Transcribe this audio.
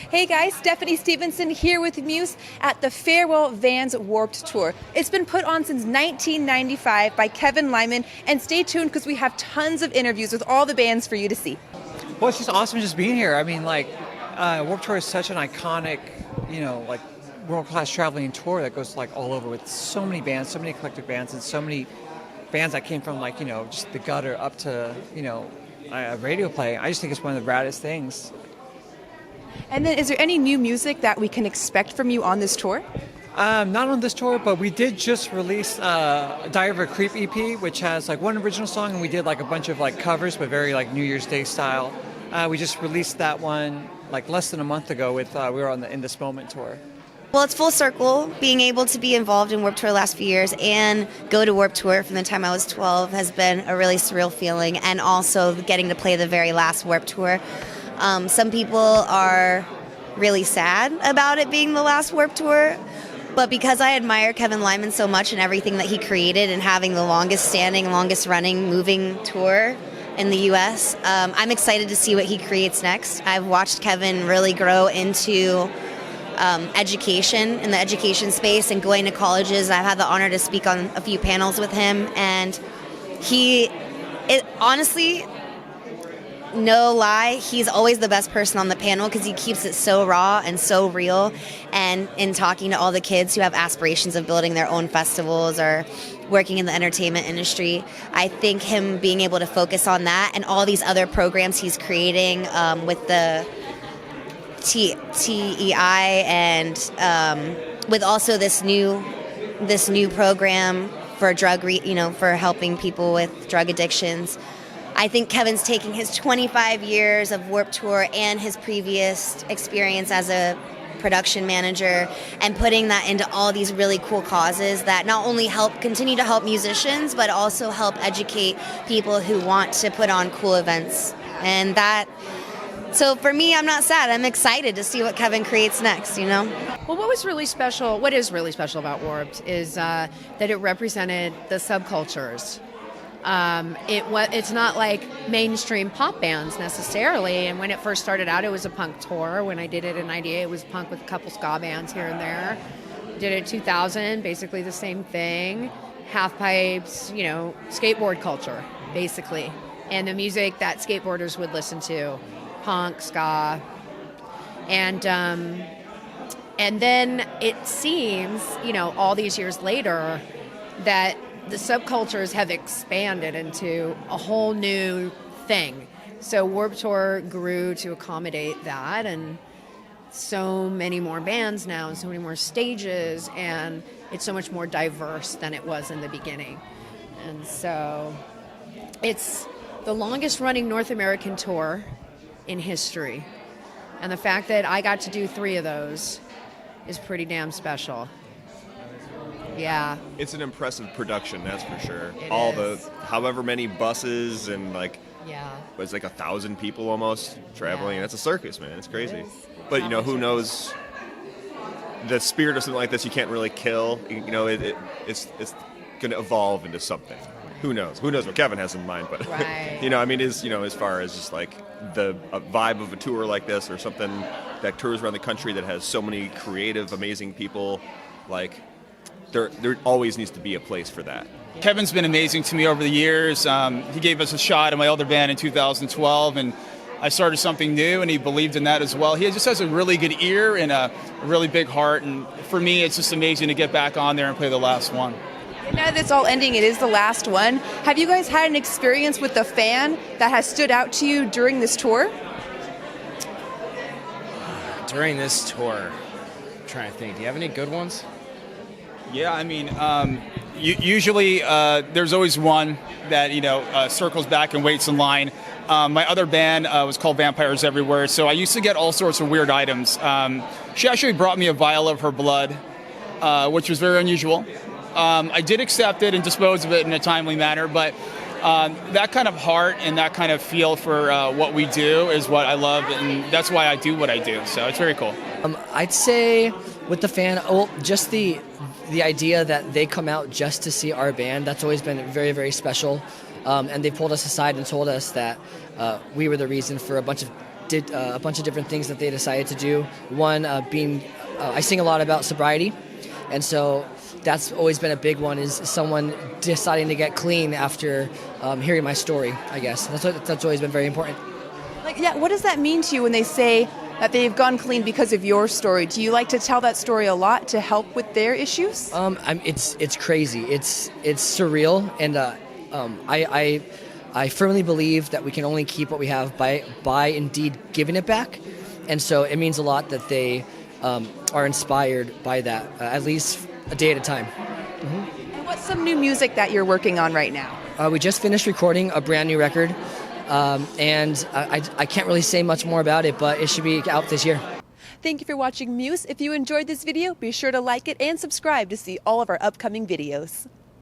Hey guys, Stephanie Stevenson here with MUSE at the Farewell Vans Warped Tour. It's been put on since 1995 by Kevin Lyman, and stay tuned because we have tons of interviews with all the bands for you to see. Well, it's just awesome just being here. I mean, Warped Tour is such an iconic, world-class traveling tour that goes all over with so many bands, so many eclectic bands, and so many bands that came from just the gutter up to radio play. I just think it's one of the raddest things. And then is there any new music that we can expect from you on this tour? Not on this tour, but we did just release Diary of a Creep EP, which has one original song, and we did a bunch of covers, but very New Year's Day style. We just released that one less than a month ago with we were on the In This Moment tour. Well, it's full circle. Being able to be involved in Warped Tour the last few years and go to Warped Tour from the time I was 12 has been a really surreal feeling, and also getting to play the very last Warped Tour. Some people are really sad about it being the last Warped Tour, but because I admire Kevin Lyman so much and everything that he created and having the longest standing, longest running moving tour in the U.S., I'm excited to see what he creates next. I've watched Kevin really grow into education in the education space and going to colleges. I've had the honor to speak on a few panels with him, and honestly, no lie, he's always the best person on the panel because he keeps it so raw and so real. And in talking to all the kids who have aspirations of building their own festivals or working in the entertainment industry, I think him being able to focus on that and all these other programs he's creating with the TEI and with also this new program for for helping people with drug addictions. I think Kevin's taking his 25 years of Warped Tour and his previous experience as a production manager and putting that into all these really cool causes that not only continue to help musicians, but also help educate people who want to put on cool events. So for me, I'm not sad. I'm excited to see what Kevin creates next, Well, what is really special about Warped is that it represented the subcultures. It's not like mainstream pop bands necessarily, and when it first started out it was a punk tour. When I did it in 98 it was punk with a couple ska bands here and there. Did it in 2000, basically the same thing. Half pipes, skateboard culture basically, and the music that skateboarders would listen to, punk, ska, and then it seems all these years later that the subcultures have expanded into a whole new thing. So Warped Tour grew to accommodate that, and so many more bands now and so many more stages, and it's so much more diverse than it was in the beginning. And so it's the longest running North American tour in history. And the fact that I got to do 3 of those is pretty damn special. Yeah. It's an impressive production, that's for sure. It is. However many buses and it's 1,000 people almost traveling. Yeah. That's a circus, man. It's crazy. But who knows? The spirit of something like this you can't really kill. It's going to evolve into something. Who knows? Who knows what Kevin has in mind? But right. as far as just the vibe of a tour like this, or something that tours around the country that has so many creative, amazing people, there always needs to be a place for that. Kevin's been amazing to me over the years. He gave us a shot in my other band in 2012, and I started something new, and he believed in that as well. He just has a really good ear and a really big heart, and for me, it's just amazing to get back on there and play the last one. Now that it's all ending, it is the last one. Have you guys had an experience with a fan that has stood out to you during this tour? During this tour, I'm trying to think. Do you have any good ones? Yeah, I mean, usually there's always one that, circles back and waits in line. My other band was called Vampires Everywhere, so I used to get all sorts of weird items. She actually brought me a vial of her blood, which was very unusual. I did accept it and dispose of it in a timely manner, but that kind of heart and that kind of feel for what we do is what I love, and that's why I do what I do, so it's very cool. I'd say with the fan, just the idea that they come out just to see our band, that's always been very, very special. and they pulled us aside and told us that we were the reason for a bunch of different things that they decided to do. One being, I sing a lot about sobriety, and so that's always been a big one, is someone deciding to get clean after hearing my story, I guess. That's always been very important. Like, yeah, what does that mean to you when they say that they've gone clean because of your story? Do you like to tell that story a lot to help with their issues? It's crazy. It's surreal, and I firmly believe that we can only keep what we have by indeed giving it back, and so it means a lot that they are inspired by that, at least a day at a time. And what's some new music that you're working on right now? We just finished recording a brand new record, and I can't really say much more about it, but it should be out this year. Thank you for watching Muse. If you enjoyed this video, be sure to like it and subscribe to see all of our upcoming videos.